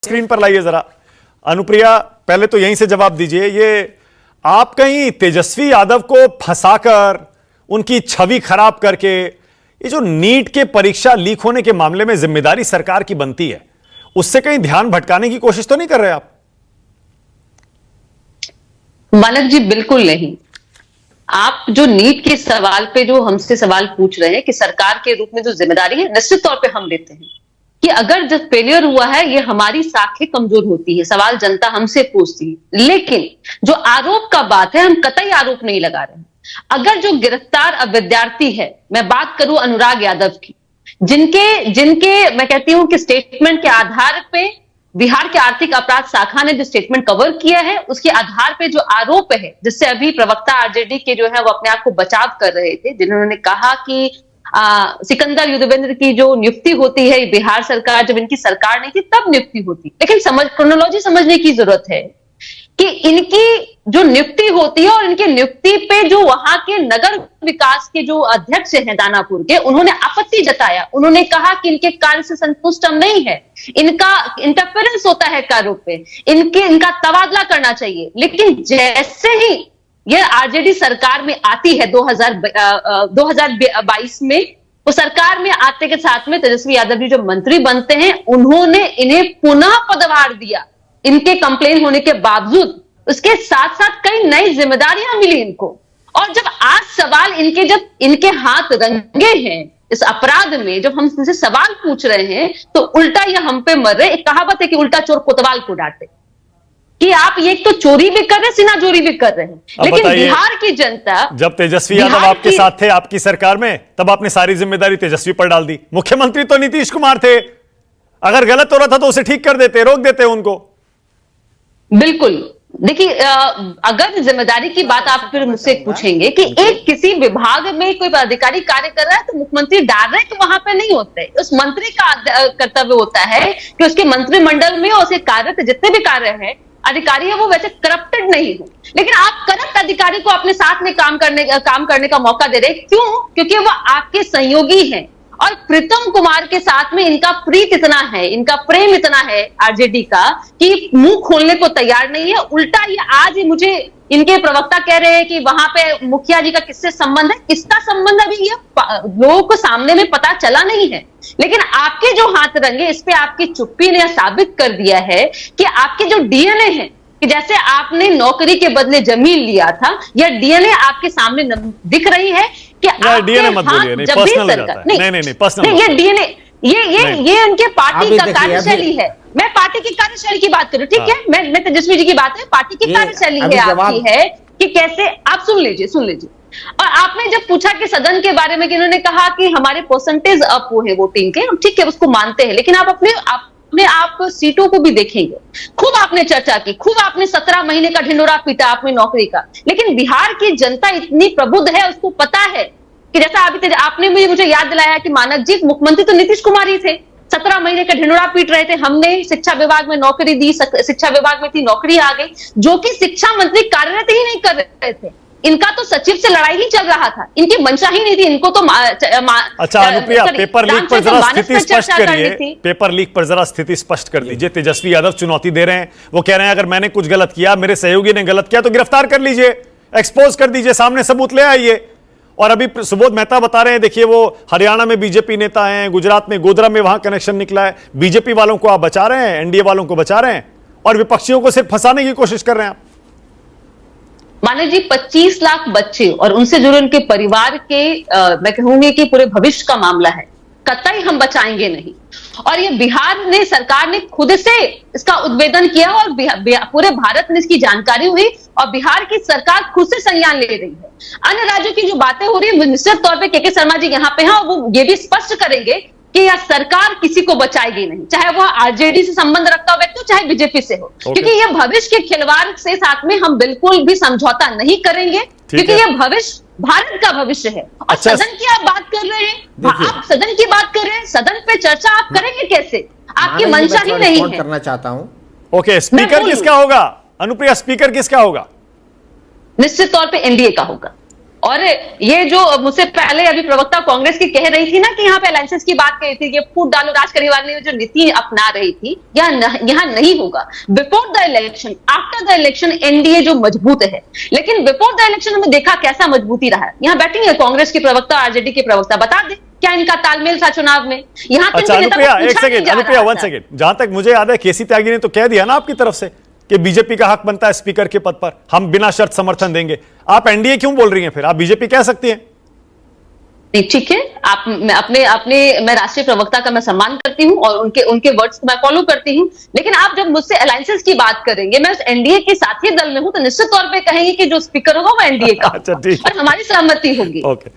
Screen पर लाइए जरा। अनुप्रिया, पहले तो यहीं से जवाब दीजिए, ये आप कहीं तेजस्वी यादव को फंसाकर उनकी छवि खराब करके ये जो नीट के परीक्षा लीक होने के मामले में जिम्मेदारी सरकार की बनती है, उससे कहीं ध्यान भटकाने की कोशिश तो नहीं कर रहे आप? मानक जी, बिल्कुल नहीं। आप जो नीट के सवाल पे जो हमसे सवाल पूछ रहे हैं कि सरकार के रूप में जो जिम्मेदारी है, निश्चित तौर पे हम लेते हैं कि अगर जब फेलियर हुआ है, ये हमारी साखें कमजोर होती है, सवाल जनता हमसे पूछती है। लेकिन जो आरोप का बात है, हम कतई आरोप नहीं लगा रहे हैं। अगर जो गिरफ्तार अब विद्यार्थी है, मैं बात करूं अनुराग यादव की, जिनके मैं कहती हूं कि स्टेटमेंट के आधार पे बिहार के आर्थिक अपराध शाखा ने जो स्टेटमेंट कवर किया है, उसके आधार पे जो आरोप है, जिससे अभी प्रवक्ता आरजेडी के जो है वो अपने आप को बचाव कर रहे थे, जिन्होंने कहा कि सिकंदर युद्धवेंद्र की जो नियुक्ति होती है बिहार सरकार, जब इनकी सरकार नहीं थी तब नियुक्ति होती। लेकिन क्रोनोलॉजी समझने की जरूरत है कि इनकी जो नियुक्ति होती है और इनकी नियुक्ति पे जो वहां के नगर विकास के जो अध्यक्ष हैं दानापुर के, उन्होंने आपत्ति जताया। उन्होंने कहा कि इनके कार्य से संतुष्ट हम नहीं है, इनका इंटरफेरेंस होता है कार्यों पे, इनका तबादला करना चाहिए। लेकिन जैसे ही यह आरजेडी सरकार में आती है 2022 में, वो सरकार में आते के साथ में तेजस्वी यादव जी जो मंत्री बनते हैं, उन्होंने इन्हें पुनः पदभार दिया इनके कंप्लेन होने के बावजूद। उसके साथ साथ कई नई जिम्मेदारियां मिली इनको। और जब आज सवाल जब इनके हाथ रंगे हैं इस अपराध में, जब हम इनसे सवाल पूछ रहे हैं, तो उल्टा ये हम पे मर रहे। एक कहावत है कि उल्टा चोर कोतवाल को डांटे, कि आप ये तो चोरी भी कर रहे हैं, सीना चोरी भी कर रहे हैं। लेकिन बिहार की जनता, जब तेजस्वी यादव आपके साथ थे आपकी सरकार में, तब आपने सारी जिम्मेदारी तेजस्वी पर डाल दी। मुख्यमंत्री तो नीतीश कुमार थे, अगर गलत हो रहा था तो उसे ठीक कर देते, रोक देते उनको। बिल्कुल। देखिए, अगर जिम्मेदारी की बात आप फिर मुझसे पूछेंगे कि एक किसी विभाग में कोई अधिकारी कार्य कर रहा है, तो मुख्यमंत्री डायरेक्ट वहां पे नहीं होते। उस मंत्री का कर्तव्य होता है कि उसके मंत्रिमंडल में और उसके कार्य जितने भी कार्य हैं, अधिकारी है, वो वैसे करप्टेड नहीं हो। लेकिन आप करप्ट अधिकारी को अपने साथ में काम करने का मौका दे रहे। क्यों? क्योंकि वो आपके सहयोगी हैं। और प्रीतम कुमार के साथ में इनका प्रीत इतना है, इनका प्रेम इतना है आरजेडी का, कि मुंह खोलने को तैयार नहीं है। उल्टा ये आज मुझे इनके प्रवक्ता कह रहे हैं कि वहां पे मुखिया जी का किससे संबंध है। किसका संबंध अभी ये लोगों को सामने में पता चला नहीं है। लेकिन आपके जो हाथ रंगे, इस पे आपकी चुप्पी ने साबित कर दिया है कि आपके जो डीएनए है, कि जैसे आपने नौकरी के बदले जमीन लिया था, यह डीएनए आपके सामने दिख रही है कि आपके हाथ जब भी सरकार नहीं, ये डीएनए ये उनके पार्टी का कार्यशैली है। मैं पार्टी की कार्यशैली की बात करूं, ठीक है? मैं तेजस्वी जी की बात है, पार्टी की कार्यशैली है आपकी, है कि कैसे आप सुन लीजिए। और आपने जब पूछा कि सदन के बारे में, कि इन्होंने कहा कि हमारे परसेंटेज अप हुए वोटिंग के, ठीक है, उसको मानते हैं। लेकिन आप अपने आप सीटों को भी देखेंगे। खूब आपने चर्चा की, खूब आपने 17 महीने का ढिंडोरा पीटा आपने नौकरी का। लेकिन बिहार की जनता इतनी प्रबुद्ध है, उसको पता है कि जैसा अभी आपने भी मुझे याद दिलाया कि मानक जी, मुख्यमंत्री तो नीतीश कुमार ही थे, 17 महीने का ढिंडोरा पीट रहे थे। हमने शिक्षा विभाग में नौकरी दी, शिक्षा विभाग में थी, नौकरी आ गई, जो कि शिक्षा मंत्री कार्यरत ही नहीं कर रहे थे। इनका तो सचिव से लड़ाई ही चल रहा था, इनकी मंशा ही नहीं थी। इनको तो अच्छा अनुप्रिया, पेपर लीक पर जरा स्थिति स्पष्ट करिए। पेपर लीक पर जरा स्थिति स्पष्ट कर दीजिए। तेजस्वी यादव चुनौती दे रहे हैं, वो कह रहे हैं अगर मैंने कुछ गलत किया, मेरे सहयोगी ने गलत किया, तो गिरफ्तार कर लीजिए, एक्सपोज कर दीजिए, सामने सबूत ले आइए। और अभी सुबोध मेहता बता रहे हैं, देखिए वो हरियाणा में बीजेपी नेता हैं, गुजरात में गोधरा में वहां कनेक्शन निकला है। बीजेपी वालों को आप बचा रहे हैं, एनडीए वालों को बचा रहे हैं, और विपक्षियों को सिर्फ फंसाने की कोशिश कर रहे हैं आप। माने जी, 25 लाख बच्चे और उनसे जुड़े उनके परिवार के मैं कहूंगी कि पूरे भविष्य का मामला है, कतई हम बचाएंगे नहीं। और ये बिहार ने, सरकार ने खुद से इसका उद्भेदन किया, और पूरे भारत में इसकी जानकारी हुई, और बिहार की सरकार खुद से संज्ञान ले रही है। अन्य राज्यों की जो बातें हो रही है, निश्चित तौर पे के शर्मा जी यहाँ पे हैं, और वो ये भी स्पष्ट करेंगे कि यह सरकार किसी को बचाएगी नहीं, चाहे वह आरजेडी से संबंध रखता हो व्यक्ति, चाहे बीजेपी से हो। क्योंकि यह भविष्य के खिलवाड़ से साथ में हम बिल्कुल भी समझौता नहीं करेंगे, क्योंकि यह भविष्य भारत का भविष्य है। और सदन की आप बात कर रहे हैं, आप सदन की बात कर रहे हैं, सदन पे चर्चा आप करेंगे कैसे? आपकी मंशा ही नहीं है। करना चाहता हूं। ओके, स्पीकर किसका होगा अनुप्रिया? स्पीकर किसका होगा? निश्चित तौर पे एनडीए का होगा। और ये जो मुझसे पहले अभी प्रवक्ता कांग्रेस की कह रही थी ना कि यहाँ पे अलायंसेस की बात कही थी, ये फूट डालो राज करने वाली जो नीति अपना रही थी, यहाँ नहीं होगा। Before the election, after the election NDA जो मजबूत है, लेकिन बिफोर द इलेक्शन हमने देखा कैसा मजबूती रहा है। यहाँ बैठेंगे कांग्रेस के प्रवक्ता, आरजेडी के प्रवक्ता, बता दे क्या इनका तालमेल था चुनाव में। यहाँ अच्छा अनुप्रिया, एक सेकेंड अनुप्रिया, 1 सेकेंड। जहां तक मुझे याद है केसी त्यागी ने तो कह दिया ना आपकी तरफ से कि बीजेपी का हक बनता है स्पीकर के पद पर, हम बिना शर्त समर्थन देंगे। आप एनडीए क्यों बोल रही हैं फिर? आप बीजेपी कह सकती हैं। ठीक है, आप मैं राष्ट्रीय प्रवक्ता का मैं सम्मान करती हूं और उनके वर्ड्स को मैं फॉलो करती हूं, लेकिन आप जब मुझसे अलायंसेस की बात करेंगे, मैं उस एनडीए के साथी दल में हूं, तो निश्चित तौर पे कहेंगे कि जो स्पीकर होगा वो एनडीए का अच्छा ठीक है, और हमारी सहमति होगी। ओके।